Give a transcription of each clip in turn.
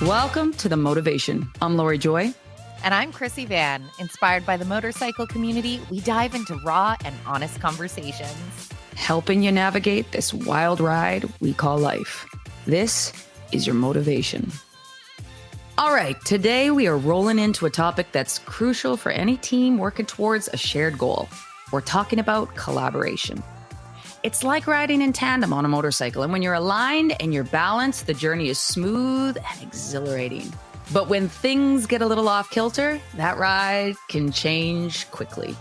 Welcome to The Motivation. I'm Lori Joy. And I'm Chrissy Van. Inspired by the motorcycle community, we dive into raw and honest conversations, helping you navigate this wild ride we call life. This is your motivation. All right, today we are rolling into a topic that's crucial for any team working towards a shared goal. We're talking about collaboration. It's like riding in tandem on a motorcycle, and when you're aligned and you're balanced, the journey is smooth and exhilarating. But when things get a little off kilter, that ride can change quickly.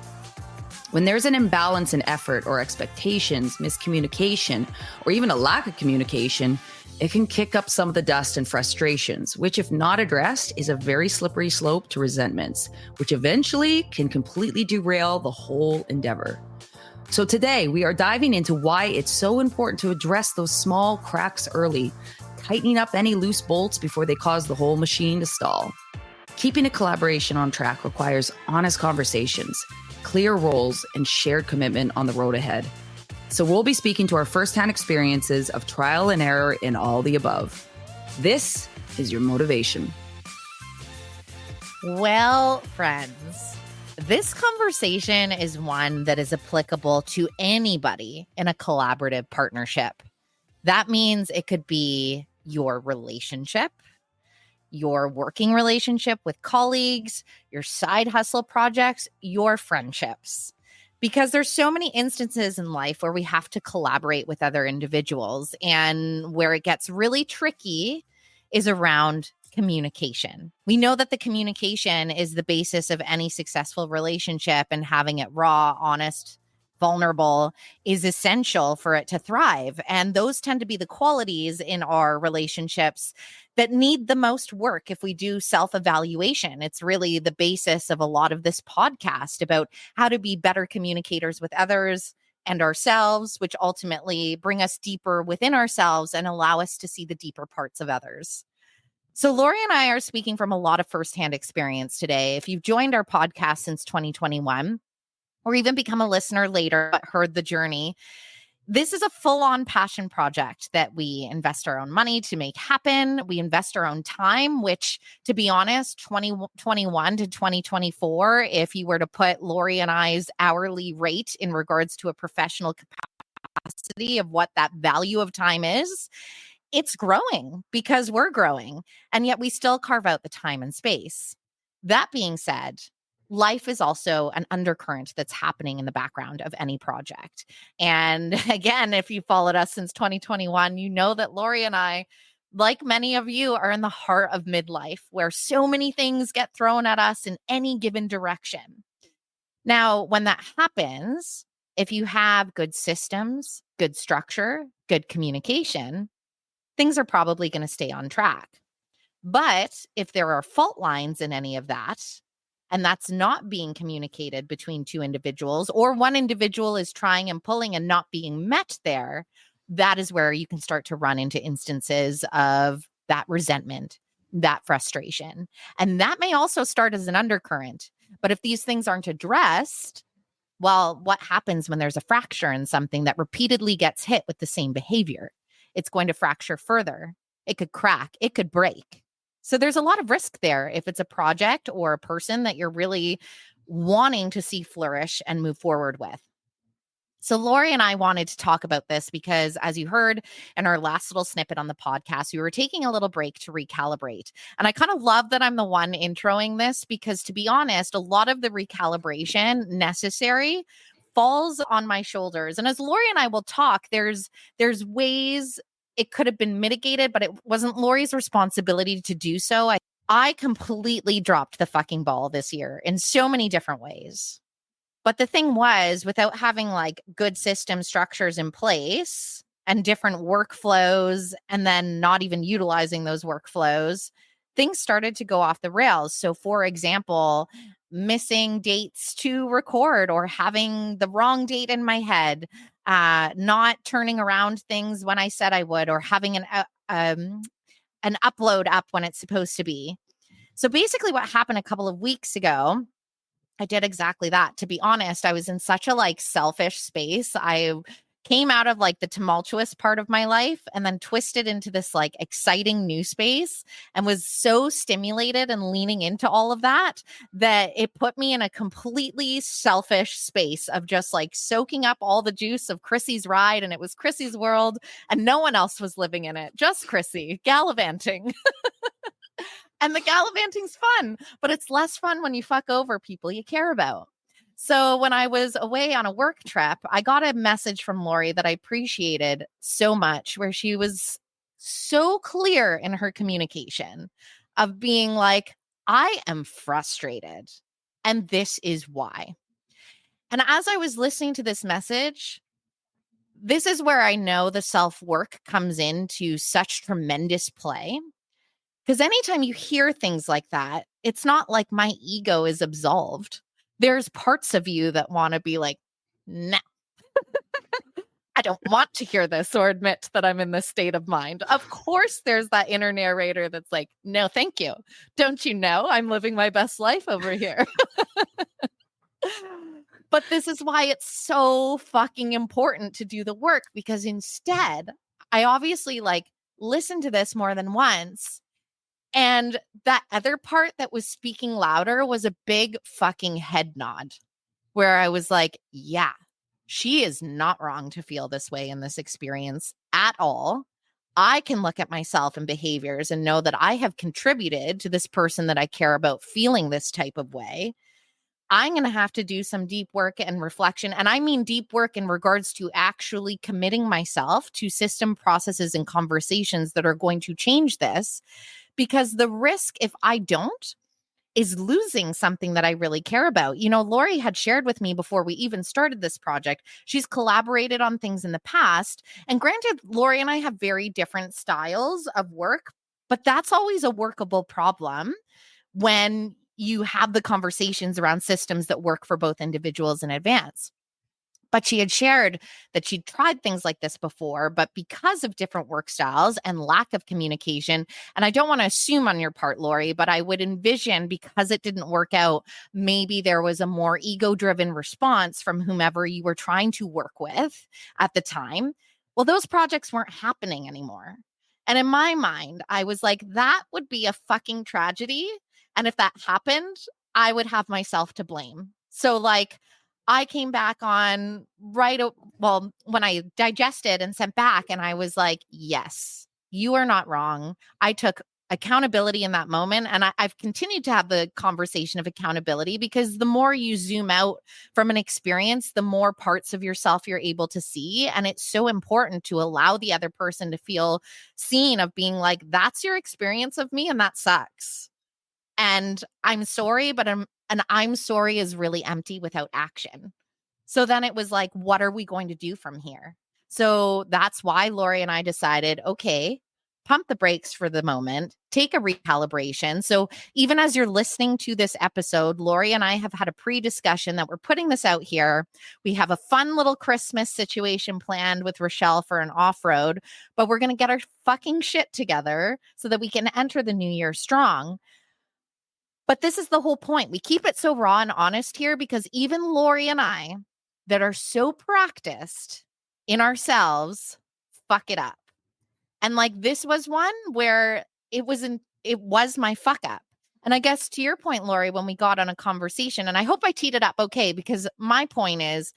When there's an imbalance in effort or expectations, miscommunication, or even a lack of communication, it can kick up some of the dust and frustrations, which, if not addressed, is a very slippery slope to resentments, which eventually can completely derail the whole endeavor. So today, we are diving into why it's so important to address those small cracks early, tightening up any loose bolts before they cause the whole machine to stall. Keeping a collaboration on track requires honest conversations, clear roles, and shared commitment on the road ahead. So we'll be speaking to our firsthand experiences of trial and error in all the above. This is your motivation. Well, friends, this conversation is one that is applicable to anybody in a collaborative partnership. That means it could be your relationship, your working relationship with colleagues, your side hustle projects, your friendships. Because there's so many instances in life where we have to collaborate with other individuals, and where it gets really tricky is around communication. We know that the communication is the basis of any successful relationship, and having it raw, honest, vulnerable is essential for it to thrive. And those tend to be the qualities in our relationships that need the most work if we do self-evaluation. It's really the basis of a lot of this podcast about how to be better communicators with others and ourselves, which ultimately bring us deeper within ourselves and allow us to see the deeper parts of others. So Lori and I are speaking from a lot of firsthand experience today. If you've joined our podcast since 2021, or even become a listener later but heard the journey, this is a full-on passion project that we invest our own money to make happen. We invest our own time, which, to be honest, 2021 to 2024, if you were to put Lori and I's hourly rate in regards to a professional capacity of what that value of time is, it's growing because we're growing, and yet we still carve out the time and space. That being said, life is also an undercurrent that's happening in the background of any project. And again, if you followed us since 2021, you know that Lori and I, like many of you, are in the heart of midlife, where so many things get thrown at us in any given direction. Now, when that happens, if you have good systems, good structure, good communication, things are probably going to stay on track. But if there are fault lines in any of that, and that's not being communicated between two individuals, or one individual is trying and pulling and not being met there, that is where you can start to run into instances of that resentment, that frustration. And that may also start as an undercurrent. But if these things aren't addressed, well, what happens when there's a fracture in something that repeatedly gets hit with the same behavior? It's going to fracture further. It could crack. It could break. So there's a lot of risk there if it's a project or a person that you're really wanting to see flourish and move forward with. So Lori and I wanted to talk about this because, as you heard in our last little snippet on the podcast, we were taking a little break to recalibrate. And I kind of love that I'm the one introing this because, to be honest, a lot of the recalibration necessary falls on my shoulders. And as Lori and I will talk, there's ways it could have been mitigated, but it wasn't Lori's responsibility to do so. I completely dropped the fucking ball this year in so many different ways. But the thing was, without having like good system structures in place and different workflows, and then not even utilizing those workflows, things started to go off the rails. So for example, missing dates to record or having the wrong date in my head, not turning around things when I said I would, or having an upload up when it's supposed to be. So basically what happened a couple of weeks ago, I did exactly that. To be honest, I was in such a selfish space. I came out of like the tumultuous part of my life and then twisted into this like exciting new space and was so stimulated and leaning into all of that it put me in a completely selfish space of just like soaking up all the juice of Chrissy's ride. And it was Chrissy's world and no one else was living in it, just Chrissy gallivanting. And the gallivanting's fun, but it's less fun when you fuck over people you care about. So when I was away on a work trip, I got a message from Lori that I appreciated so much, where she was so clear in her communication of being like, I am frustrated, and this is why. And as I was listening to this message, this is where I know the self-work comes into such tremendous play. Because anytime you hear things like that, it's not like my ego is absolved. There's parts of you that want to be like, no, I don't want to hear this or admit that I'm in this state of mind. Of course, there's that inner narrator that's like, no, thank you. Don't you know I'm living my best life over here? But this is why it's so fucking important to do the work, because instead, I obviously like listened to this more than once. And that other part that was speaking louder was a big fucking head nod, where I was like, yeah, she is not wrong to feel this way in this experience at all. I can look at myself and behaviors and know that I have contributed to this person that I care about feeling this type of way. I'm going to have to do some deep work and reflection. And I mean deep work in regards to actually committing myself to system processes and conversations that are going to change this. Because the risk, if I don't, is losing something that I really care about. You know, Lori had shared with me before we even started this project, she's collaborated on things in the past. And granted, Lori and I have very different styles of work, but that's always a workable problem when you have the conversations around systems that work for both individuals in advance. But she had shared that she'd tried things like this before, but because of different work styles and lack of communication, and I don't want to assume on your part, Lori, but I would envision, because it didn't work out, maybe there was a more ego-driven response from whomever you were trying to work with at the time. Well, those projects weren't happening anymore. And in my mind, I was like, that would be a fucking tragedy. And if that happened, I would have myself to blame. So like, I came back on when I digested and sent back, and I was like, yes, you are not wrong. I took accountability in that moment. And I've continued to have the conversation of accountability, because the more you zoom out from an experience, the more parts of yourself you're able to see. And it's so important to allow the other person to feel seen, of being like, that's your experience of me and that sucks. And I'm sorry, but I'm sorry is really empty without action. So then it was like, what are we going to do from here? So that's why Lori and I decided, okay, pump the brakes for the moment, take a recalibration. So even as you're listening to this episode, Lori and I have had a pre-discussion that we're putting this out here. We have a fun little Christmas situation planned with Rochelle for an off-road, but we're going to get our fucking shit together so that we can enter the new year strong. But this is the whole point. We keep it so raw and honest here because even Lori and I, that are so practiced in ourselves, fuck it up. And like, this was one where it was my fuck up. And I guess to your point, Lori, when we got on a conversation, and I hope I teed it up okay, because my point is,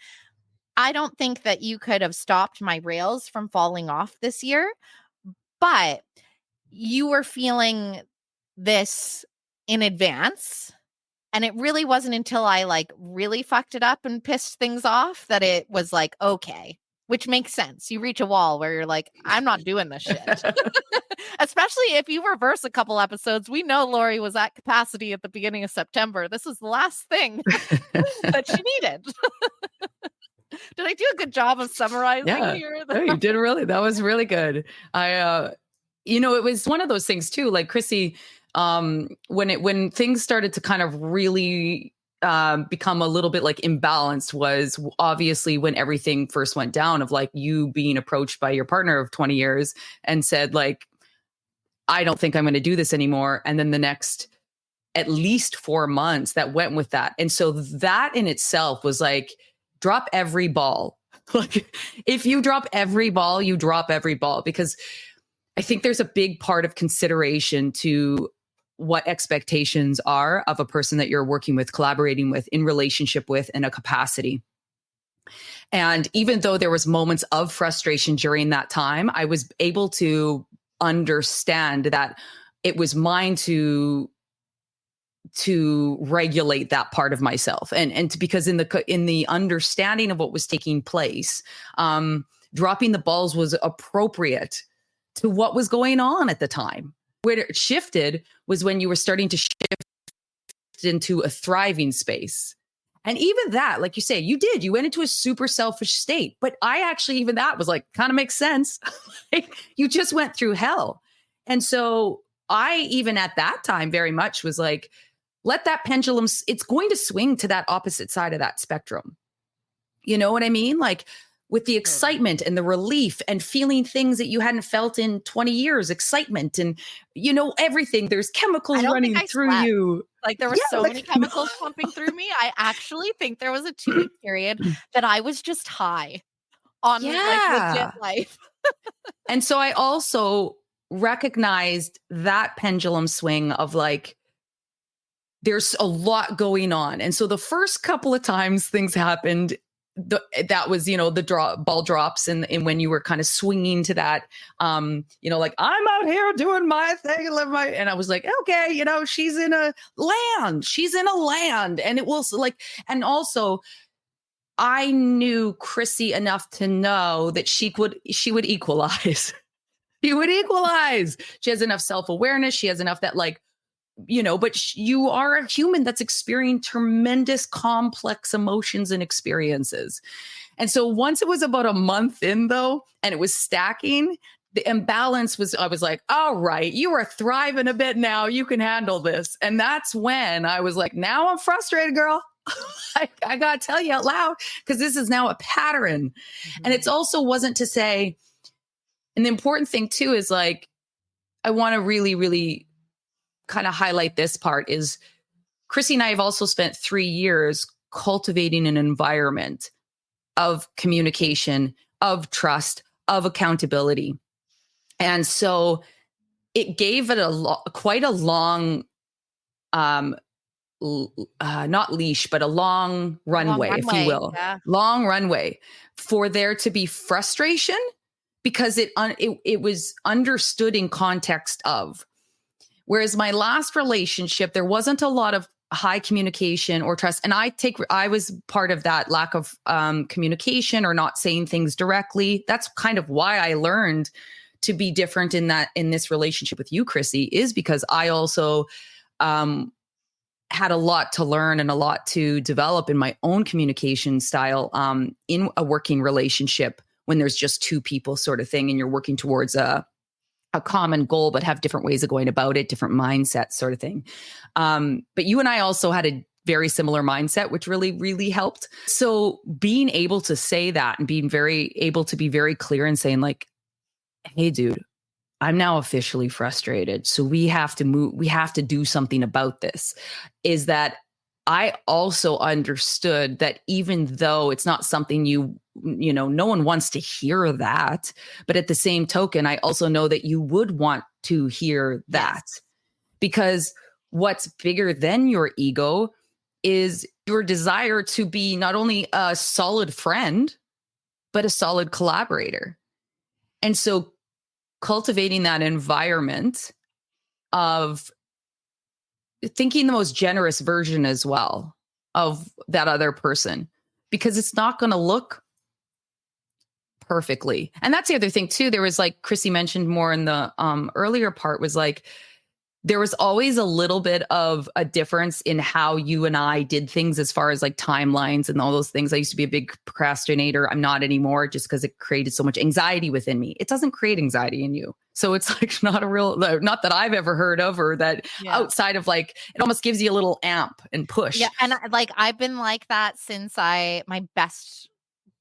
I don't think that you could have stopped my rails from falling off this year, but you were feeling this in advance. And it really wasn't until I like really fucked it up and pissed things off that it was like, okay, which makes sense. You reach a wall where you're like, I'm not doing this shit. Especially if you reverse a couple episodes. We know Lori was at capacity at the beginning of September. This was the last thing that she needed. Did I do a good job of summarizing here? No, you did really. That was really good. It was one of those things too, like Chrissy, when things started to kind of really become a little bit like imbalanced was obviously when everything first went down, of like you being approached by your partner of 20 years and said like, I don't think I'm going to do this anymore. And then the next at least 4 months that went with that. And so that in itself was like, drop every ball. Like if you drop every ball, you drop every ball, because I think there's a big part of consideration to what expectations are of a person that you're working with, collaborating with, in relationship with, in a capacity. And even though there was moments of frustration during that time, I was able to understand that it was mine to regulate that part of myself, and because in the understanding of what was taking place, dropping the balls was appropriate to what was going on at the time. Where it shifted was when you were starting to shift into a thriving space. And even that, like you say, you went into a super selfish state. But I actually, even that was like, kind of makes sense. Like, you just went through hell. And so I, even at that time, very much was like, let that pendulum, it's going to swing to that opposite side of that spectrum. You know what I mean? Like with the excitement and the relief and feeling things that you hadn't felt in 20 years, excitement and, everything. There's chemicals running through you. Like there were many chemicals pumping through me. I actually think there was a 2-week period that I was just high on like legit life. And so I also recognized that pendulum swing of like, there's a lot going on. And so the first couple of times things happened, that was, the ball drops and when you were kind of swinging to that, like I'm out here doing my thing, and I was like, okay, she's in a land, and it was like, and also I knew Chrissy enough to know that she would equalize. She would equalize. She has enough self-awareness. She has enough that like, but you are a human that's experiencing tremendous complex emotions and experiences. And so once it was about a month in though, and it was stacking, the imbalance was, I was like, all right, you are thriving a bit now. You can handle this. And that's when I was like, now I'm frustrated, girl. I got to tell you out loud, because this is now a pattern. Mm-hmm. And it's also wasn't to say, and the important thing too, is like, I want to really, really kind of highlight this part is Chrissy and I have also spent 3 years cultivating an environment of communication, of trust, of accountability. And so it gave it quite a long, not leash, but a long runway, if you will, long runway for there to be frustration, because it was understood in context of. Whereas my last relationship, there wasn't a lot of high communication or trust. And I was part of that lack of communication or not saying things directly. That's kind of why I learned to be different in this relationship with you, Chrissy, is because I also had a lot to learn and a lot to develop in my own communication style in a working relationship when there's just two people sort of thing and you're working towards a common goal, but have different ways of going about it, different mindsets sort of thing. But you and I also had a very similar mindset, which really, really helped. So being able to say that and being able to be very clear and saying like, hey, dude, I'm now officially frustrated. So we have to move. We have to do something about this. Is that I also understood that even though it's not something no one wants to hear that, but at the same token, I also know that you would want to hear that, because what's bigger than your ego is your desire to be not only a solid friend, but a solid collaborator. And so cultivating that environment of thinking the most generous version as well of that other person, because it's not going to look perfectly. And that's the other thing too. There was like Chrissy mentioned more in the earlier part, was like, there was always a little bit of a difference in how you and I did things as far as like timelines and all those things. I used to be a big procrastinator. I'm not anymore, just because it created so much anxiety within me. It doesn't create anxiety in you. So it's like not that I've ever heard of, or that outside of like, it almost gives you a little amp and push. Yeah. And like, I've been like that since my best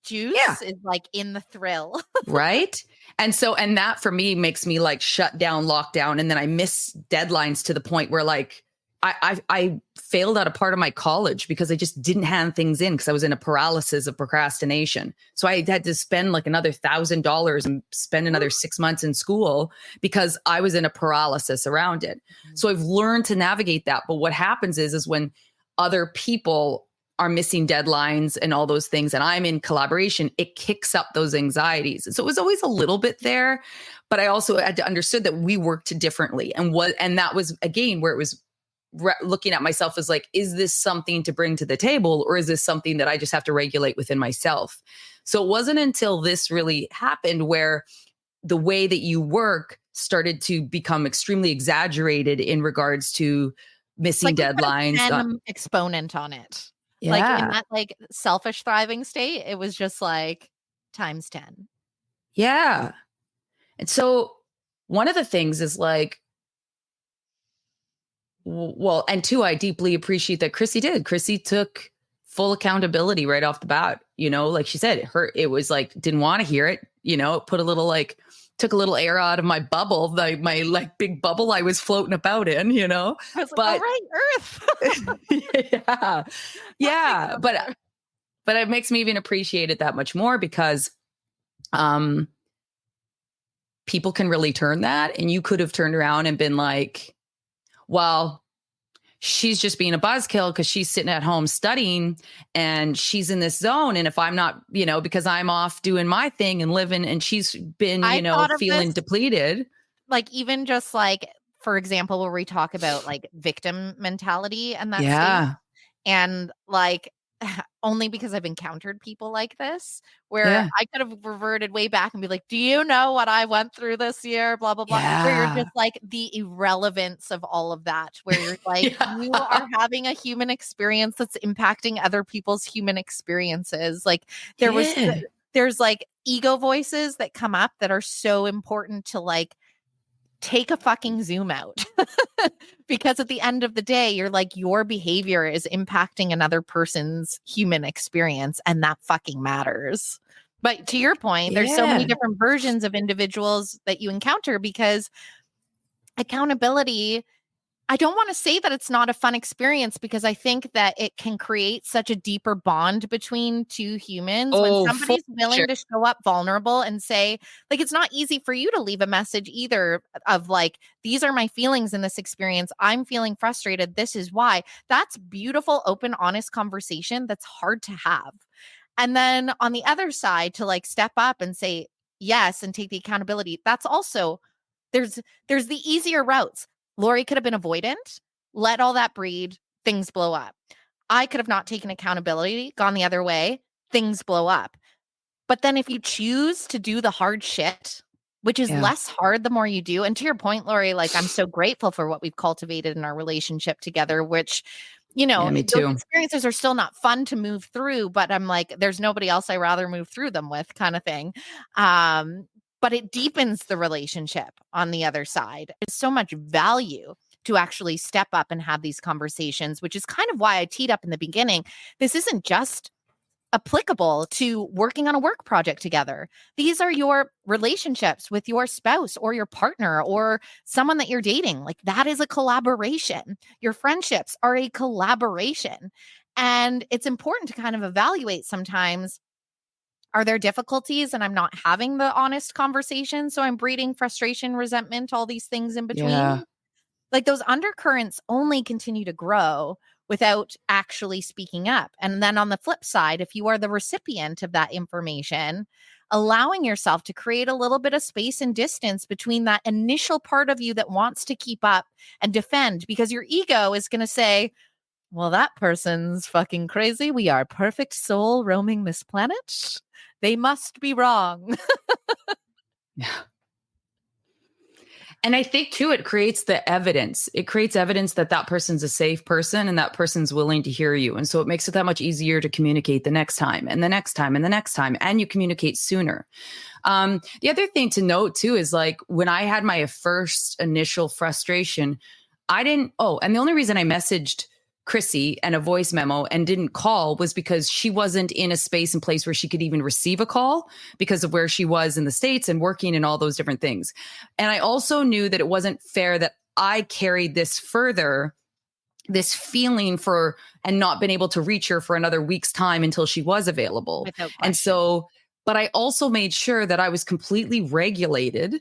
juice is like in the thrill. Right. And that for me makes me like shut down, lock down. And then I miss deadlines to the point where like, I failed out a part of my college because I just didn't hand things in because I was in a paralysis of procrastination. So I had to spend like another $1,000 and spend another 6 months in school because I was in a paralysis around it. So I've learned to navigate that. But what happens is when other people are missing deadlines and all those things, and I'm in collaboration, it kicks up those anxieties. And so it was always a little bit there, but I also had to understood that we worked differently. And that was again where it was looking at myself as like, is this something to bring to the table, or is this something that I just have to regulate within myself? So it wasn't until this really happened where the way that you work started to become extremely exaggerated in regards to missing deadlines. An exponent on it. Yeah. Like in that like selfish thriving state, it was just like times 10. Yeah. And so one of the things is like, well, and two, I deeply appreciate that Chrissy did. Chrissy took full accountability right off the bat. Like she said, it was like, didn't want to hear it, put a little like, took a little air out of my bubble, my like big bubble I was floating about in, I was like, but, all right, Earth. yeah. But it makes me even appreciate it that much more because, people can really turn that, and you could have turned around and been like, well, she's just being a buzzkill because she's sitting at home studying and she's in this zone. And if I'm not, because I'm off doing my thing and living, and she's been, feeling depleted. Like even just like, for example, where we talk about like victim mentality and that Yeah. state. And like, only because I've encountered people like this, where I could have reverted way back and be like, do you know what I went through this year? Blah, blah, blah. Yeah. Where you're just like the irrelevance of all of that, where you're like, you are having a human experience that's impacting other people's human experiences. Like there's like ego voices that come up that are so important to like take a fucking zoom out. Because at the end of the day, you're like, your behavior is impacting another person's human experience, and that fucking matters. But to your point, there's so many different versions of individuals that you encounter, because accountability, I don't want to say that it's not a fun experience, because I think that it can create such a deeper bond between two humans when somebody's willing to show up vulnerable and say, like, it's not easy for you to leave a message either of like, these are my feelings in this experience. I'm feeling frustrated. This is why. That's beautiful, open, honest conversation that's hard to have. And then on the other side, to like step up and say yes and take the accountability. That's also, there's the easier routes. Lori could have been avoidant, let all that breed, things blow up. I could have not taken accountability, gone the other way, things blow up. But then if you choose to do the hard shit, which is less hard the more you do. And to your point, Lori, like, I'm so grateful for what we've cultivated in our relationship together, which, me too. Those experiences are still not fun to move through, but I'm like, there's nobody else I'd rather move through them with, kind of thing. But it deepens the relationship on the other side. It's so much value to actually step up and have these conversations, which is kind of why I teed up in the beginning. This isn't just applicable to working on a work project together. These are your relationships with your spouse or your partner or someone that you're dating. Like, that is a collaboration. Your friendships are a collaboration. And it's important to kind of evaluate sometimes, are there difficulties and I'm not having the honest conversation? So I'm breeding frustration, resentment, all these things in between. Yeah. Like, those undercurrents only continue to grow without actually speaking up. And then on the flip side, if you are the recipient of that information, allowing yourself to create a little bit of space and distance between that initial part of you that wants to keep up and defend, because your ego is going to say, well, that person's fucking crazy. We are perfect soul roaming this planet. They must be wrong. Yeah. And I think too, it creates the evidence. It creates evidence that that person's a safe person and that person's willing to hear you. And so it makes it that much easier to communicate the next time and the next time and the next time, and you communicate sooner. The other thing to note too is, like, when I had my first initial frustration, and the only reason I messaged Chrissy and a voice memo and didn't call was because she wasn't in a space and place where she could even receive a call because of where she was in the States and working and all those different things. And I also knew that it wasn't fair that I carried this further this feeling for, and not been able to reach her for another week's time until she was available. Without And question. so, but I also made sure that I was completely regulated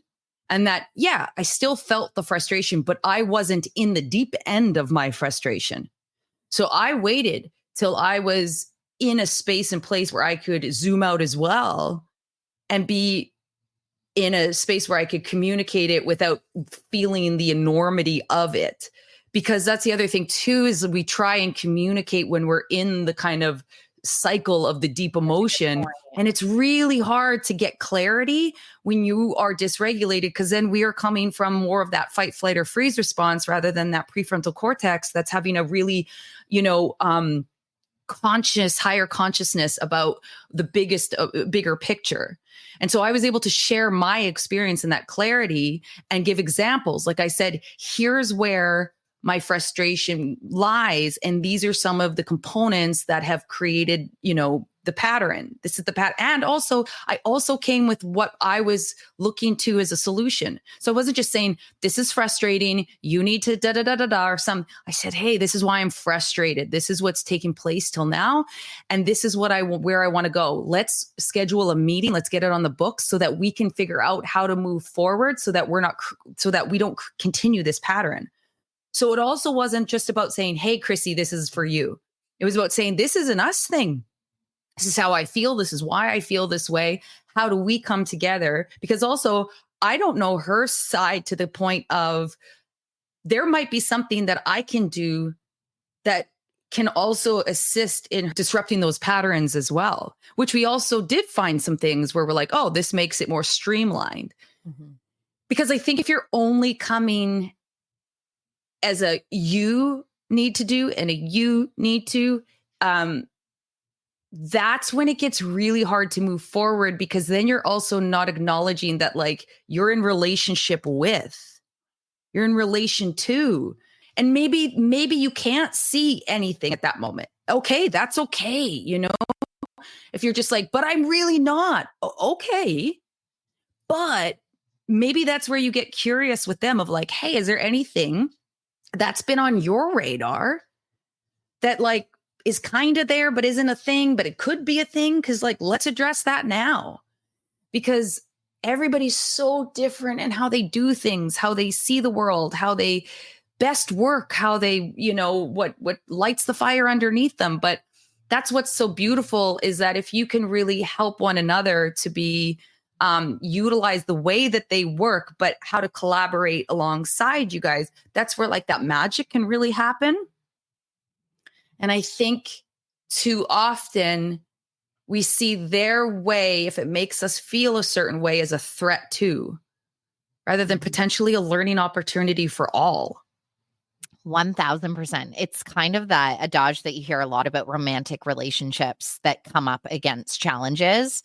and that, yeah, I still felt the frustration, but I wasn't in the deep end of my frustration. So I waited till I was in a space and place where I could zoom out as well and be in a space where I could communicate it without feeling the enormity of it. Because that's the other thing too, is we try and communicate when we're in the kind of cycle of the deep emotion. And it's really hard to get clarity when you are dysregulated, because then we are coming from more of that fight, flight, or freeze response rather than that prefrontal cortex that's having a really, higher consciousness about the bigger picture. And so I was able to share my experience in that clarity and give examples. Like I said, here's where my frustration lies. And these are some of the components that have created, the pattern. This is the pattern. And also, I also came with what I was looking to as a solution. So I wasn't just saying, this is frustrating, you need to da da da da da or some. I said, hey, this is why I'm frustrated. This is what's taking place till now. And this is where I want to go. Let's schedule a meeting. Let's get it on the books so that we can figure out how to move forward so that we don't continue this pattern. So it also wasn't just about saying, hey, Chrissy, this is for you. It was about saying, this is an us thing. This is how I feel. This is why I feel this way. How do we come together? Because also, I don't know her side to the point of there might be something that I can do that can also assist in disrupting those patterns as well, which we also did find some things where we're like, oh, this makes it more streamlined. Mm-hmm. Because I think if you're only coming as a you need to do and a you need to, that's when it gets really hard to move forward, because then you're also not acknowledging that like you're in relationship with, you're in relation to, and maybe you can't see anything at that moment. Okay, that's okay. If you're just like, but I'm really not. Okay. But maybe that's where you get curious with them of like, hey, is there anything that's been on your radar that like is kind of there, but isn't a thing, but it could be a thing? Cause like, let's address that now, because everybody's so different in how they do things, how they see the world, how they best work, how they, what lights the fire underneath them. But that's what's so beautiful, is that if you can really help one another to be, utilize the way that they work, but how to collaborate alongside you guys, that's where like that magic can really happen. And I think too often we see their way, if it makes us feel a certain way, as a threat too, rather than potentially a learning opportunity for all. 1000%. It's kind of that adage that you hear a lot about romantic relationships that come up against challenges,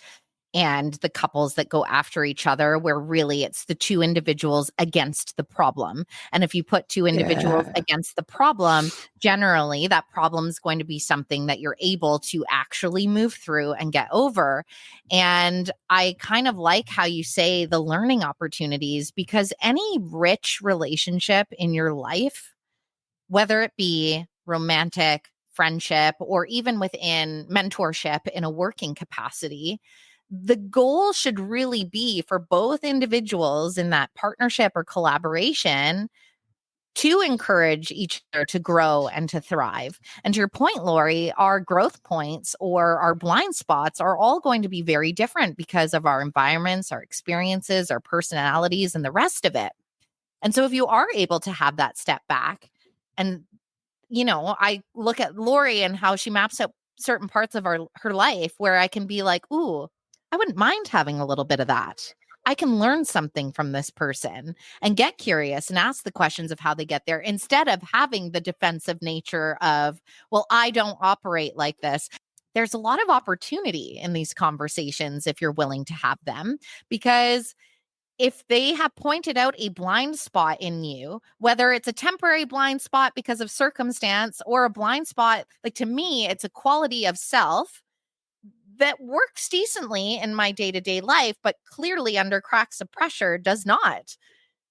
and the couples that go after each other, where really it's the two individuals against the problem. And if you put two individuals against the problem, generally that problem is going to be something that you're able to actually move through and get over. And I kind of like how you say the learning opportunities, because any rich relationship in your life, whether it be romantic, friendship, or even within mentorship in a working capacity, the goal should really be for both individuals in that partnership or collaboration to encourage each other to grow and to thrive. And to your point, Lori, our growth points or our blind spots are all going to be very different because of our environments, our experiences, our personalities, and the rest of it. And so if you are able to have that step back, and, I look at Lori and how she maps out certain parts of her life where I can be like, ooh, I wouldn't mind having a little bit of that. I can learn something from this person and get curious and ask the questions of how they get there, instead of having the defensive nature of, well, I don't operate like this. There's a lot of opportunity in these conversations if you're willing to have them, because if they have pointed out a blind spot in you, whether it's a temporary blind spot because of circumstance or a blind spot, like to me, it's a quality of self that works decently in my day-to-day life, but clearly under cracks of pressure does not.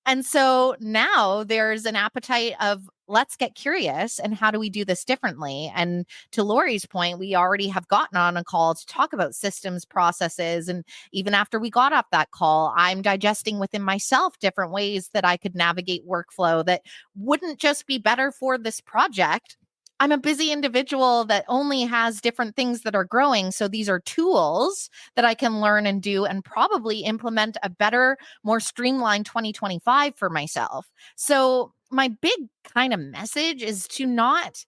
And so now there's an appetite of let's get curious. And how do we do this differently? And to Lori's point, we already have gotten on a call to talk about systems, processes. And even after we got off that call, I'm digesting within myself different ways that I could navigate workflow that wouldn't just be better for this project. I'm a busy individual that only has different things that are growing. So these are tools that I can learn and do and probably implement a better, more streamlined 2025 for myself. So my big kind of message is to not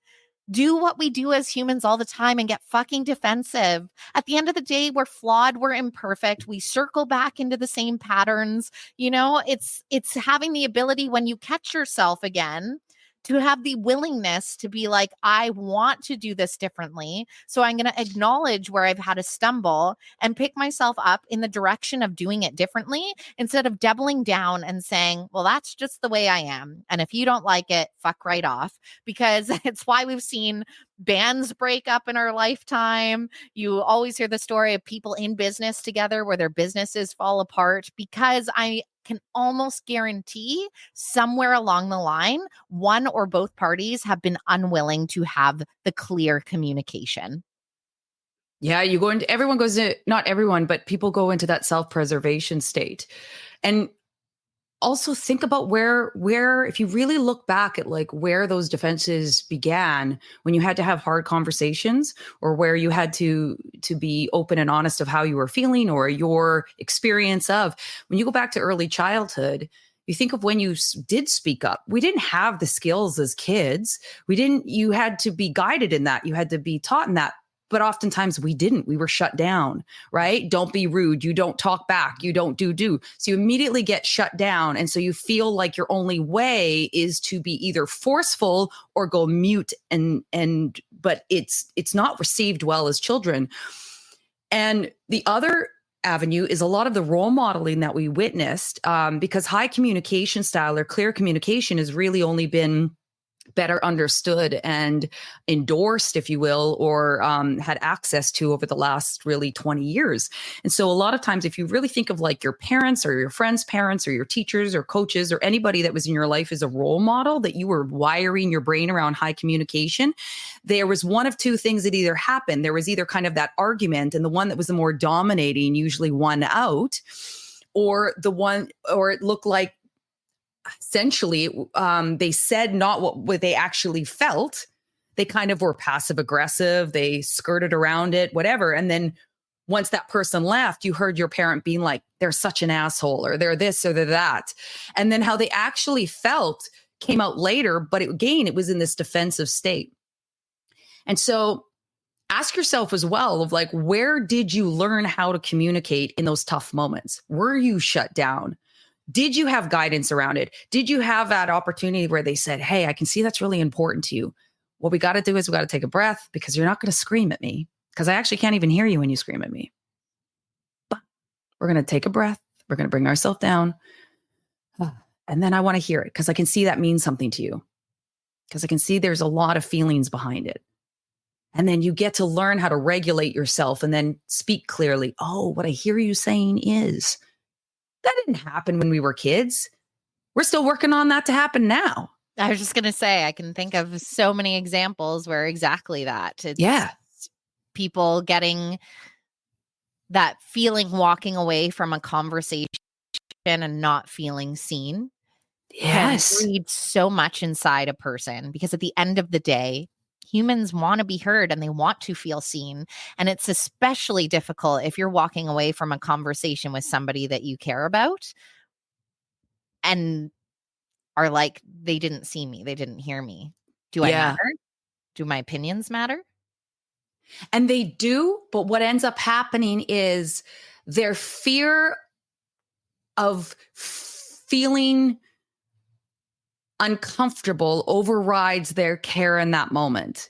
do what we do as humans all the time and get fucking defensive. At the end of the day, we're flawed, we're imperfect, we circle back into the same patterns. You know, it's having the ability when you catch yourself again to have the willingness to be like, I want to do this differently. So I'm going to acknowledge where I've had a stumble and pick myself up in the direction of doing it differently instead of doubling down and saying, well, that's just the way I am. And if you don't like it, fuck right off. Because it's why we've seen bands break up in our lifetime. You always hear the story of people in business together where their businesses fall apart, because I can almost guarantee somewhere along the line, one or both parties have been unwilling to have the clear communication. Yeah, you go into, everyone goes to, not everyone, but people go into that self-preservation state. And also think about where if you really look back at like where those defenses began, when you had to have hard conversations, or where you had to be open and honest of how you were feeling or your experience of, when you go back to early childhood, you think of when you did speak up. We didn't have the skills as kids. You had to be guided in that. You had to be taught in that. But oftentimes we didn't. We were shut down, right? Don't be rude. You don't talk back. You don't do. So you immediately get shut down. And so you feel like your only way is to be either forceful or go mute. But it's not received well as children. And the other avenue is a lot of the role modeling that we witnessed, because high communication style or clear communication has really only been better understood and endorsed, if you will, or had access to over the last really 20 years. And so a lot of times, if you really think of like your parents or your friends' parents or your teachers or coaches or anybody that was in your life as a role model, that you were wiring your brain around high communication, there was one of two things that either happened. There was either kind of that argument, and the one that was the more dominating usually won out, or it looked like essentially, they said not what they actually felt. They kind of were passive aggressive. They skirted around it, whatever. And then once that person left, you heard your parent being like, they're such an asshole, or they're this or they're that. And then how they actually felt came out later, but it was in this defensive state. And so ask yourself as well of like, where did you learn how to communicate in those tough moments? Were you shut down? Did you have guidance around it? Did you have that opportunity where they said, hey, I can see that's really important to you. What we got to do is we got to take a breath, because you're not going to scream at me, because I actually can't even hear you when you scream at me. But we're going to take a breath. We're going to bring ourselves down. And then I want to hear it, because I can see that means something to you, because I can see there's a lot of feelings behind it. And then you get to learn how to regulate yourself and then speak clearly. Oh, what I hear you saying is, that didn't happen when we were kids. We're still working on that to happen now. I was just going to say, I can think of so many examples where exactly that. It's people getting that feeling, walking away from a conversation and not feeling seen. Yes. Can breed so much inside a person, because at the end of the day, humans want to be heard and they want to feel seen. And it's especially difficult if you're walking away from a conversation with somebody that you care about and are like, they didn't see me, they didn't hear me. Do I matter? Do my opinions matter? And they do, but what ends up happening is their fear of feeling uncomfortable overrides their care in that moment.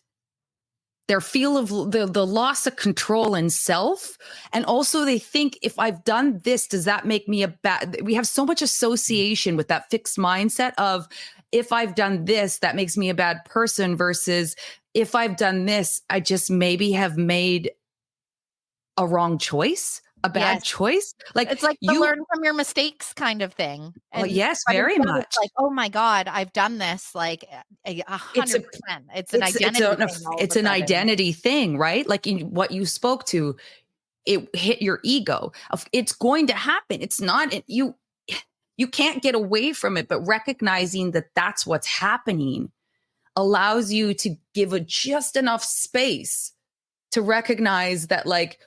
Their feel of the loss of control in self. And also they think, if I've done this, does that make me a bad? We have so much association with that fixed mindset of, if I've done this, that makes me a bad person, versus if I've done this, I just maybe have made a wrong choice, a bad Yes. choice? Like It's like the you, learn from your mistakes kind of thing. oh, And yes, but very instead it's much. like, "Oh my God, I've done this," like, It's a 100%. It's an it's identity a thing all of it's a an sudden. identity thing, right? Like what you spoke to, it hit your ego. It's going to happen. It's not you can't get away from it, but recognizing that that's what's happening allows you to give it just enough space to recognize that, like,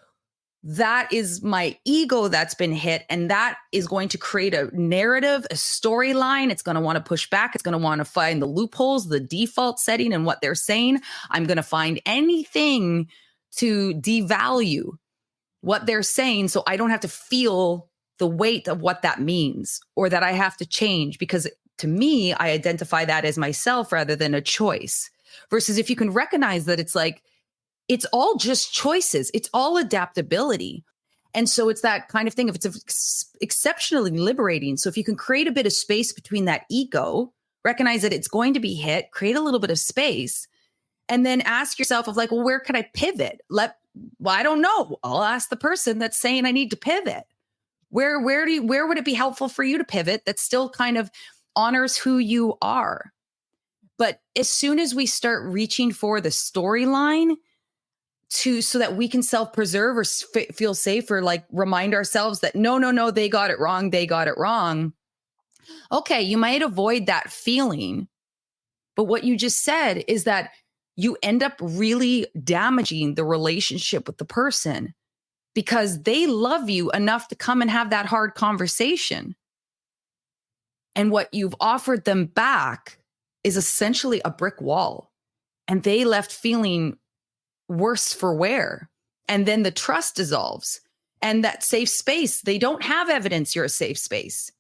that is my ego that's been hit. And that is going to create a narrative, a storyline. It's going to want to push back. It's going to want to find the loopholes, the default setting, and what they're saying. I'm going to find anything to devalue what they're saying so I don't have to feel the weight of what that means or that I have to change, because to me, I identify that as myself rather than a choice. Versus if you can recognize that it's like, it's all just choices, it's all adaptability. And so it's that kind of thing. If it's exceptionally liberating. So if you can create a bit of space between that ego, recognize that it's going to be hit, create a little bit of space, and then ask yourself of like, well, where could I pivot? Well, I don't know. I'll ask the person that's saying I need to pivot. Where would it be helpful for you to pivot that still kind of honors who you are? But as soon as we start reaching for the storyline so that we can self-preserve or feel safe, or like remind ourselves that no, they got it wrong. They got it wrong. Okay, you might avoid that feeling. But what you just said is that you end up really damaging the relationship with the person because they love you enough to come and have that hard conversation. And what you've offered them back is essentially a brick wall. And they left feeling worse for wear. And then the trust dissolves. And that safe space, they don't have evidence you're a safe space.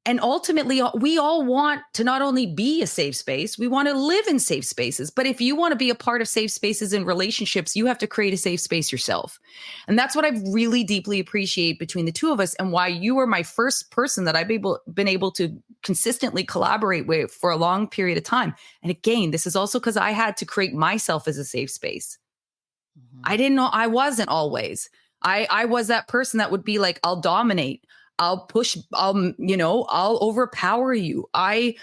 And ultimately, we all want to not only be a safe space, we want to live in safe spaces. But if you want to be a part of safe spaces in relationships, you have to create a safe space yourself. And that's what I really deeply appreciate between the two of us, and why you were my first person that I've been able to consistently collaborate with for a long period of time. And again, this is also because I had to create myself as a safe space. I didn't know I wasn't always. I was that person that would be like, I'll dominate. I'll push, I'll overpower you. I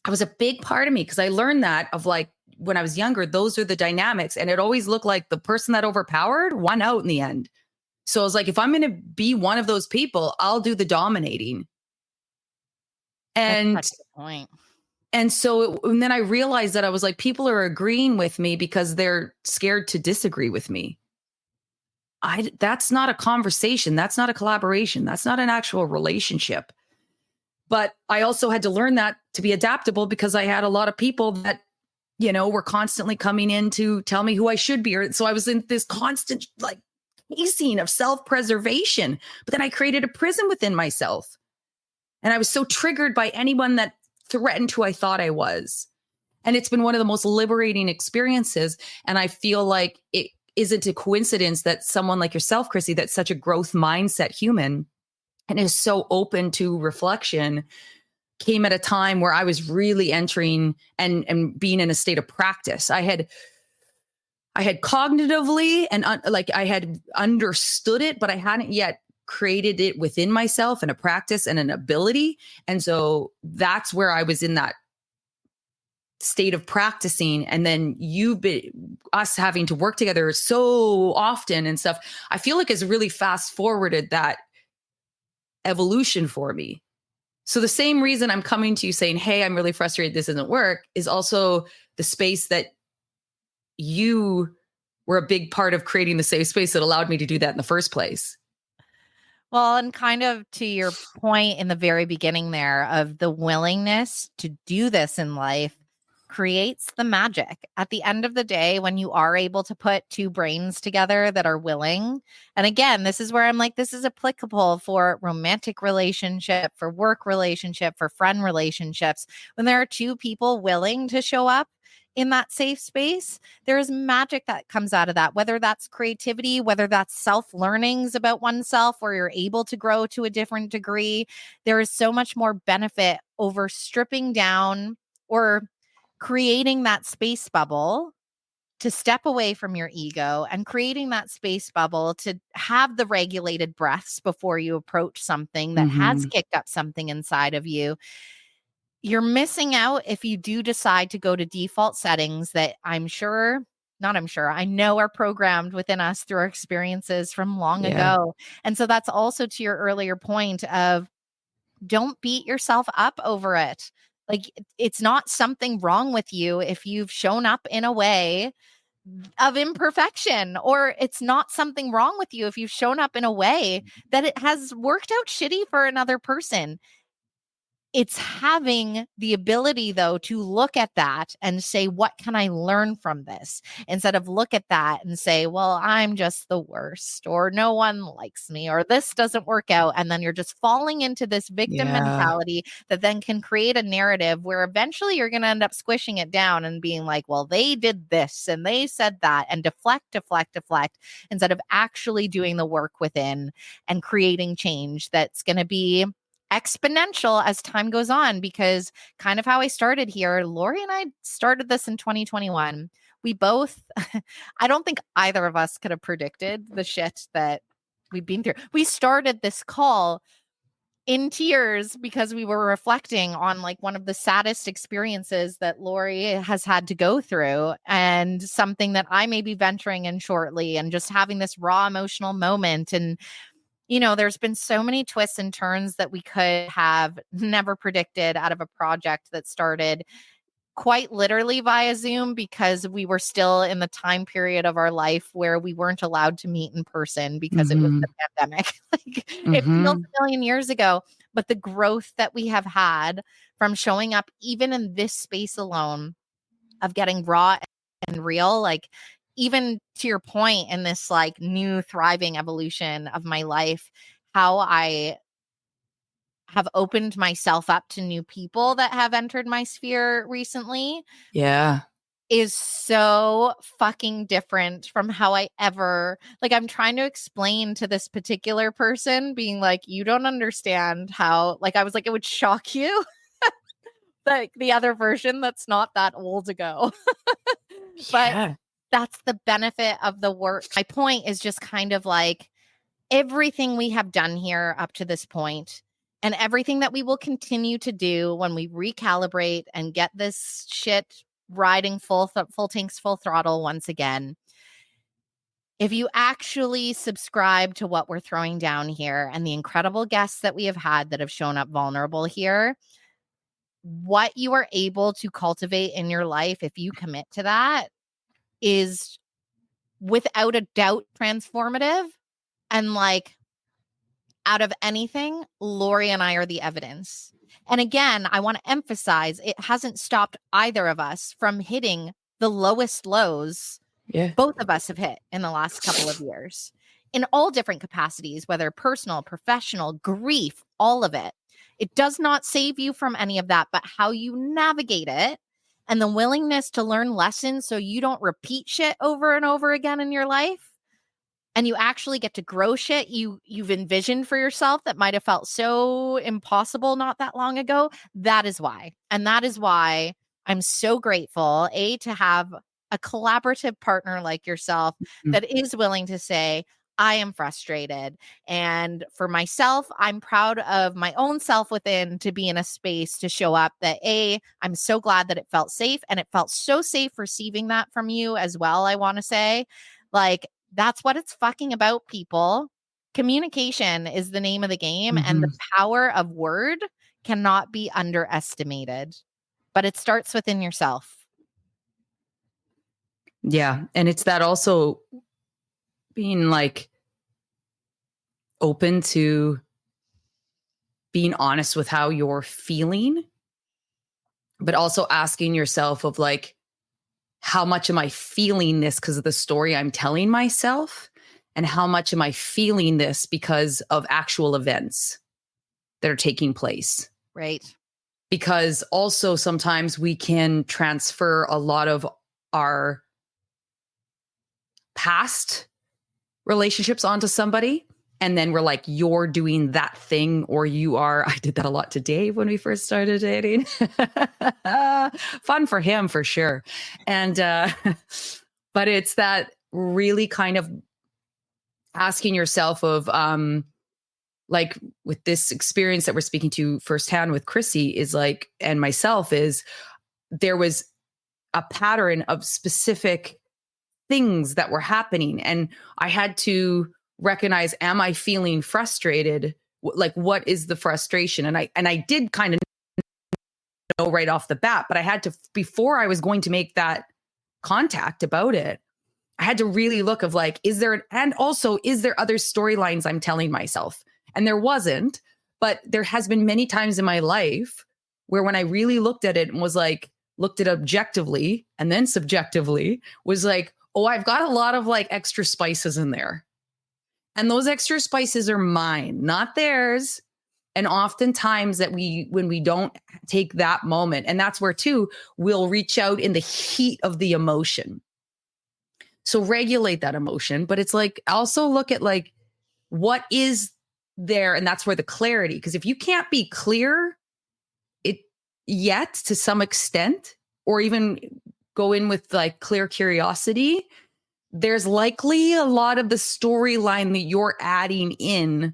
was a big part of me because I learned that of like when I was younger, those are the dynamics. And it always looked like the person that overpowered won out in the end. So I was like, if I'm going to be one of those people, I'll do the dominating. That's And such a good point. and then I realized that I was like, people are agreeing with me because they're scared to disagree with me. That's not a conversation. That's not a collaboration. That's not an actual relationship. But I also had to learn that to be adaptable because I had a lot of people that, were constantly coming in to tell me who I should be. So I was in this constant like casing of self-preservation. But then I created a prison within myself. And I was so triggered by anyone that threatened who I thought I was. And it's been one of the most liberating experiences. And I feel like it isn't a coincidence that someone like yourself, Chrissy, that's such a growth mindset human and is so open to reflection, came at a time where I was really entering and being in a state of practice. I had cognitively and I had understood it, but I hadn't yet created it within myself and a practice and an ability. And so that's where I was in that state of practicing. And then us having to work together so often and stuff, I feel like has really fast forwarded that evolution for me. So the same reason I'm coming to you saying, hey, I'm really frustrated this doesn't work, is also the space that you were a big part of creating the safe space that allowed me to do that in the first place. Well, and kind of to your point in the very beginning there of the willingness to do this in life creates the magic. At the end of the day, when you are able to put two brains together that are willing, and again, this is where I'm like, this is applicable for romantic relationship, for work relationship, for friend relationships. When there are two people willing to show up in that safe space, there is magic that comes out of that, whether that's creativity, whether that's self-learnings about oneself, where you're able to grow to a different degree. There is so much more benefit over stripping down or creating that space bubble to step away from your ego and creating that space bubble to have the regulated breaths before you approach something that has kicked up something inside of you. You're missing out if you do decide to go to default settings that I know are programmed within us through our experiences from long ago. And so that's also to your earlier point of don't beat yourself up over it. Like, it's not something wrong with you if you've shown up in a way of imperfection, or it's not something wrong with you if you've shown up in a way that it has worked out shitty for another person. It's having the ability, though, to look at that and say, what can I learn from this? Instead of look at that and say, well, I'm just the worst, or no one likes me, or this doesn't work out. And then you're just falling into this victim mentality that then can create a narrative where eventually you're going to end up squishing it down and being like, well, they did this and they said that, and deflect, instead of actually doing the work within and creating change that's going to be exponential as time goes on. Because kind of how I started here, Lori and I started this in 2021. We both, I don't think either of us could have predicted the shit that we've been through. We started this call in tears because we were reflecting on like one of the saddest experiences that Lori has had to go through, and something that I may be venturing in shortly, and just having this raw emotional moment. And there's been so many twists and turns that we could have never predicted out of a project that started quite literally via Zoom, because we were still in the time period of our life where we weren't allowed to meet in person because it was the pandemic. It feels a million years ago, but the growth that we have had from showing up even in this space alone, of getting raw and real, like, even to your point in this like new thriving evolution of my life, how I have opened myself up to new people that have entered my sphere recently is so fucking different from how I ever, like, I'm trying to explain to this particular person, being like, you don't understand how, like, I was like, it would shock you. Like the other version that's not that old ago. But that's the benefit of the work. My point is just kind of like everything we have done here up to this point, and everything that we will continue to do when we recalibrate and get this shit riding full tanks, full throttle once again. If you actually subscribe to what we're throwing down here and the incredible guests that we have had that have shown up vulnerable here, what you are able to cultivate in your life, if you commit to that, is without a doubt transformative. And like, out of anything, Lori and I are the evidence. And again, I want to emphasize, it hasn't stopped either of us from hitting the lowest lows both of us have hit in the last couple of years, in all different capacities, whether personal, professional, grief, all of it. It does not save you from any of that, but how you navigate it and the willingness to learn lessons so you don't repeat shit over and over again in your life, and you actually get to grow shit you've envisioned for yourself that might have felt so impossible not that long ago. That is why. And that is why I'm so grateful, to have a collaborative partner like yourself that is willing to say, I am frustrated. And for myself, I'm proud of my own self within to be in a space to show up that I'm so glad that it felt safe, and it felt so safe receiving that from you as well. I want to say, like, that's what it's fucking about, people. Communication is the name of the game, and the power of word cannot be underestimated, but it starts within yourself. Yeah. And it's that also being like open to being honest with how you're feeling, but also asking yourself of like, how much am I feeling this because of the story I'm telling myself? And how much am I feeling this because of actual events that are taking place? Right. Because also sometimes we can transfer a lot of our past relationships onto somebody. And then we're like, you're doing that thing, or you are. I did that a lot to Dave when we first started dating. Fun for him, for sure. And, but But it's that really kind of asking yourself of, like with this experience that we're speaking to firsthand with Chrissy is like, and myself is, there was a pattern of specific things that were happening. And I had to recognize, am I feeling frustrated? Like, what is the frustration? And I did kind of know right off the bat, but I had to, before I was going to make that contact about it, I had to really look of like, is there, and also, is there other storylines I'm telling myself? And there wasn't, but there has been many times in my life where when I really looked at it and was like, looked at objectively and then subjectively, was like, oh, I've got a lot of like extra spices in there. And those extra spices are mine, not theirs. And oftentimes when we don't take that moment, and that's where too, we'll reach out in the heat of the emotion. So regulate that emotion, but it's like, also look at like, what is there? And that's where the clarity, because if you can't be clear it yet to some extent, or even go in with like clear curiosity, there's likely a lot of the storyline that you're adding in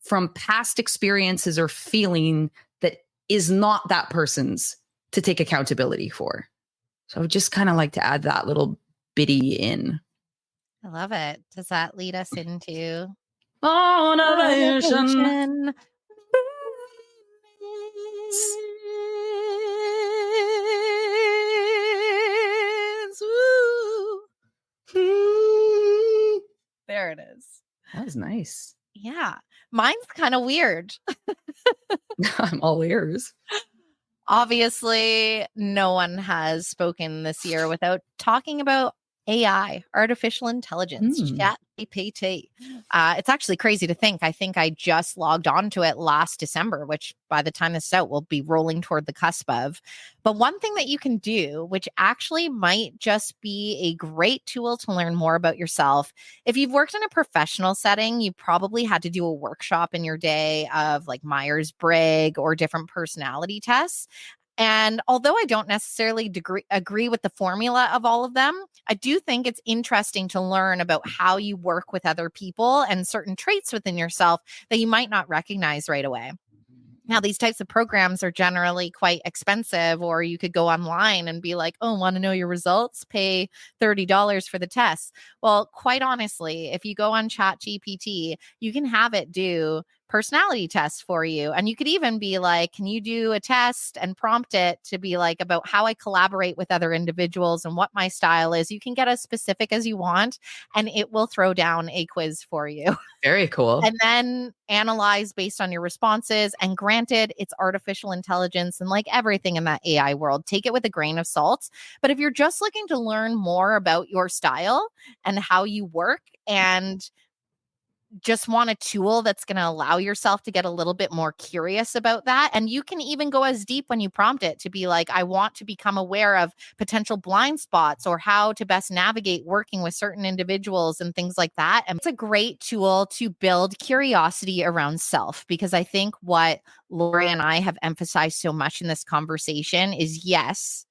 from past experiences or feeling that is not that person's to take accountability for. So I would just kind of like to add that little bitty in. I love it. Does that lead us into Motivation? Woo. There it is. That was nice. Yeah. Mine's kind of weird. I'm all ears. Obviously, no one has spoken this year without talking about AI, artificial intelligence, ChatGPT. It's actually crazy to think. I think I just logged on to it last December, which by the time this is out, we'll be rolling toward the cusp of. But one thing that you can do, which actually might just be a great tool to learn more about yourself. If you've worked in a professional setting, you probably had to do a workshop in your day of like Myers-Briggs or different personality tests. And although I don't necessarily agree with the formula of all of them, I do think it's interesting to learn about how you work with other people and certain traits within yourself that you might not recognize right away. Now, these types of programs are generally quite expensive, or you could go online and be like, oh, want to know your results? Pay $30 for the test. Well, quite honestly, if you go on ChatGPT, you can have it do personality tests for you. And you could even be like, can you do a test and prompt it to be like about how I collaborate with other individuals and what my style is? You can get as specific as you want, and it will throw down a quiz for you. Very cool. And then analyze based on your responses. And granted, it's artificial intelligence, and like everything in that AI world, take it with a grain of salt. But if you're just looking to learn more about your style and how you work, and just want a tool that's going to allow yourself to get a little bit more curious about that. And you can even go as deep when you prompt it to be like, I want to become aware of potential blind spots or how to best navigate working with certain individuals and things like that. And it's a great tool to build curiosity around self, because I think what Lori and I have emphasized so much in this conversation is, yes,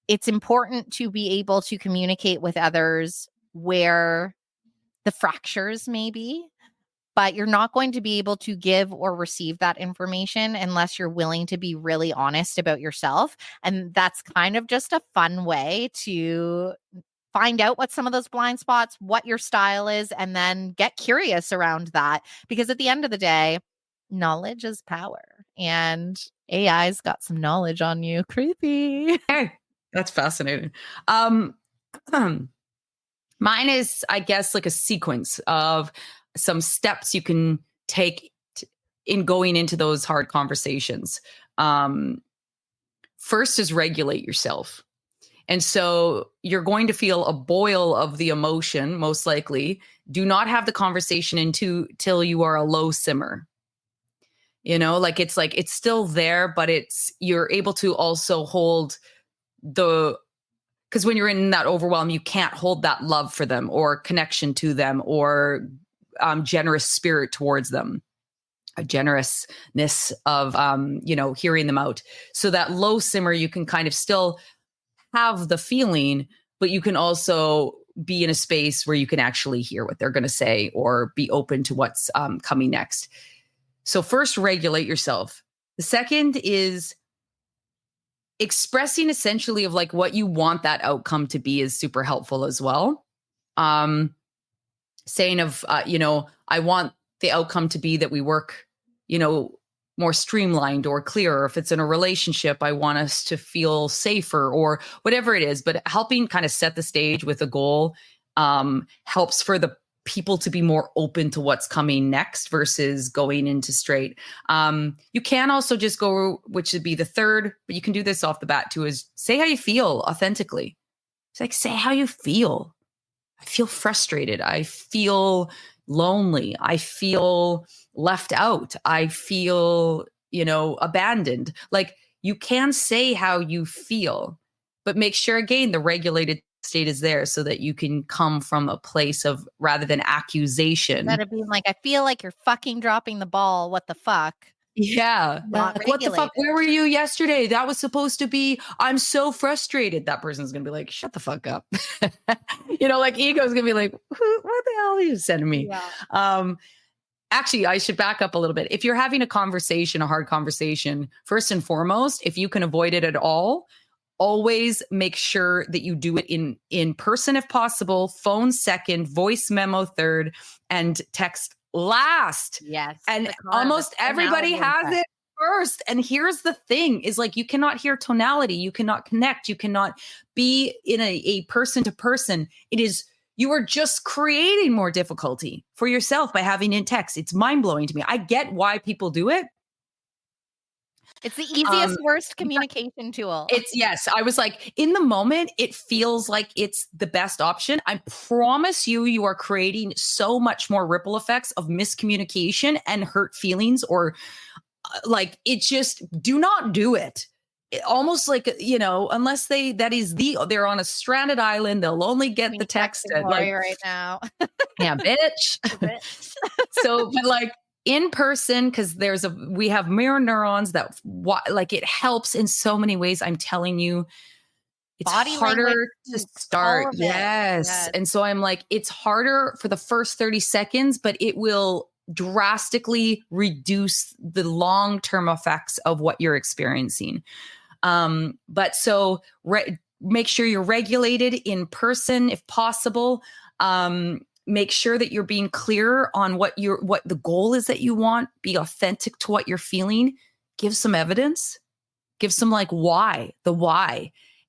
it's important to be able to communicate with others where the fractures may be, but you're not going to be able to give or receive that information unless you're willing to be really honest about yourself. And that's kind of just a fun way to find out what some of those blind spots, what your style is, and then get curious around that. Because at the end of the day, knowledge is power, and AI's got some knowledge on you. Creepy. Hey, that's fascinating. Mine is, I guess, like a sequence of some steps you can take in going into those hard conversations. First is regulate yourself. And so you're going to feel a boil of the emotion, most likely. Do not have the conversation till you are a low simmer. You know, like it's still there, but you're able to also hold because when you're in that overwhelm, you can't hold that love for them or connection to them or generous spirit towards them, a generousness of, hearing them out. So that low simmer, you can kind of still have the feeling, but you can also be in a space where you can actually hear what they're going to say or be open to what's coming next. So first, regulate yourself. The second is expressing essentially of like what you want that outcome to be is super helpful as well. Saying of, I want the outcome to be that we work, more streamlined or clearer. If it's in a relationship, I want us to feel safer or whatever it is, but helping kind of set the stage with a goal helps for the people to be more open to what's coming next versus going into straight. You can also just go, which would be the third, but you can do this off the bat too, is say how you feel authentically. It's like, say how you feel. I feel frustrated. I feel lonely. I feel left out. I feel, abandoned. Like you can say how you feel, but make sure again, the regulated state is there so that you can come from a place of rather than accusation. Instead of being like, I feel like you're fucking dropping the ball. What the fuck? Yeah. Not like, what the fuck? Where were you yesterday? That was supposed to be, I'm so frustrated. That person's going to be like, shut the fuck up. Like ego's going to be like, what the hell are you sending me? Yeah. Actually, I should back up a little bit. If you're having a hard conversation, first and foremost, if you can avoid it at all, always make sure that you do it in person if possible, phone second, voice memo third, and text last. Yes. And almost everybody has it first. And here's the thing is like, you cannot hear tonality. You cannot connect. You cannot be in a person to person. You are just creating more difficulty for yourself by having in text. It's mind blowing to me. I get why people do it. It's the easiest, worst communication tool. Yes. I was like, in the moment, it feels like it's the best option. I promise you are creating so much more ripple effects of miscommunication and hurt feelings or do not do it. Almost like, unless they're on a stranded island, they'll only get the text right now. Yeah, bitch. So, but like in person, because we have mirror neurons that it helps in so many ways. I'm telling you, it's body harder to start. Yes. And so I'm like, it's harder for the first 30 seconds, but it will drastically reduce the long-term effects of what you're experiencing. But so make sure you're regulated in person if possible. Make sure that you're being clear on what the goal is that you want. Be authentic to what you're feeling. Give some evidence. Give some why,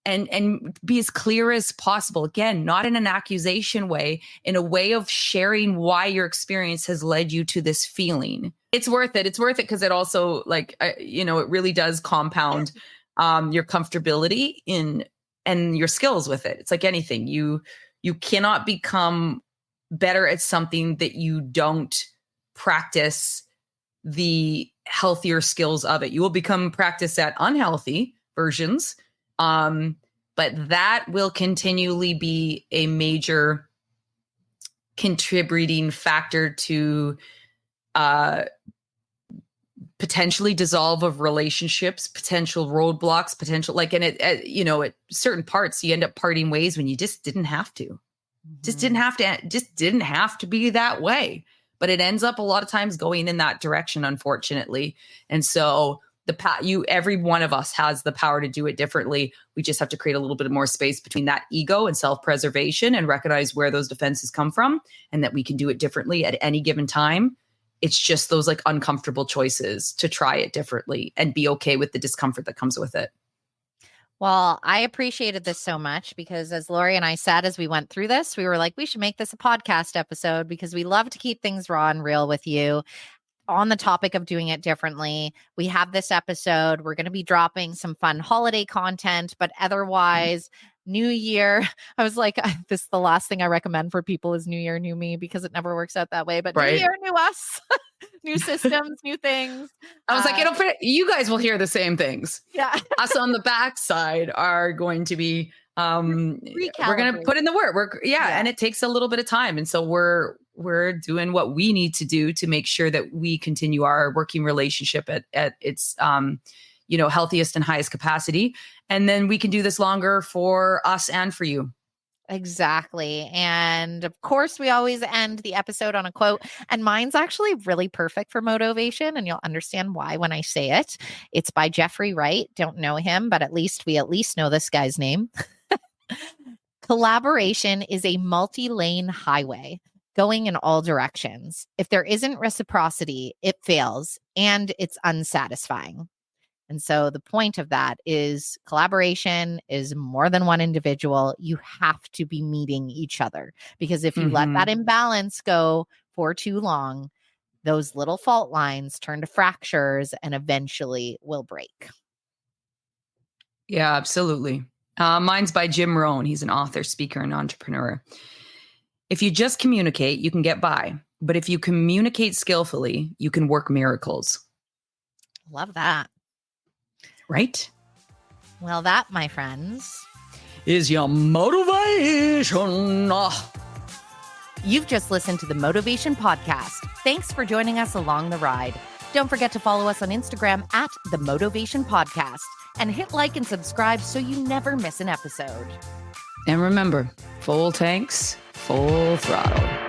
and be as clear as possible. Again, not in an accusation way, in a way of sharing why your experience has led you to this feeling. It's worth it. It's worth it because it also it really does compound your comfortability and your skills with it. It's like anything. You cannot become better at something that you don't practice the healthier skills of it. You will become practice at unhealthy versions. But that will continually be a major contributing factor to potentially dissolve of relationships, potential roadblocks, at certain parts, you end up parting ways when you just didn't have to. Mm-hmm. Just didn't have to be that way. But it ends up a lot of times going in that direction, unfortunately. And so every one of us has the power to do it differently. We just have to create a little bit more space between that ego and self-preservation and recognize where those defenses come from and that we can do it differently at any given time. It's just those uncomfortable choices to try it differently and be okay with the discomfort that comes with it. Well, I appreciated this so much because as Lori and I said, as we went through this, we were like, we should make this a podcast episode because we love to keep things raw and real with you. On the topic of doing it differently, we have this episode. We're going to be dropping some fun holiday content, but otherwise, New Year. I was like, the last thing I recommend for people is New Year, New Me, because it never works out that way. But right. New Year, new us, new systems, new things. I was like, you guys will hear the same things. Yeah. Us on the backside are going to be, we're going to put in the work. And it takes a little bit of time. And so we're doing what we need to do to make sure that we continue our working relationship at its, healthiest and highest capacity. And then we can do this longer for us and for you. Exactly. And of course, we always end the episode on a quote. And mine's actually really perfect for motivation. And you'll understand why when I say it. It's by Jeffrey Wright. Don't know him, but we at least know this guy's name. Collaboration is a multi-lane highway going in all directions. If there isn't reciprocity, it fails and it's unsatisfying. And so the point of that is collaboration is more than one individual. You have to be meeting each other, because if you let that imbalance go for too long, those little fault lines turn to fractures and eventually will break. Yeah, absolutely. Mine's by Jim Rohn. He's an author, speaker, and entrepreneur. If you just communicate, you can get by. But if you communicate skillfully, you can work miracles. Love that. Right? Well, that, my friends, is your motivation. You've just listened to the Motivation Podcast. Thanks for joining us along the ride. Don't forget to follow us on Instagram at The Motivation Podcast and hit like and subscribe so you never miss an episode. And remember, full tanks, full throttle.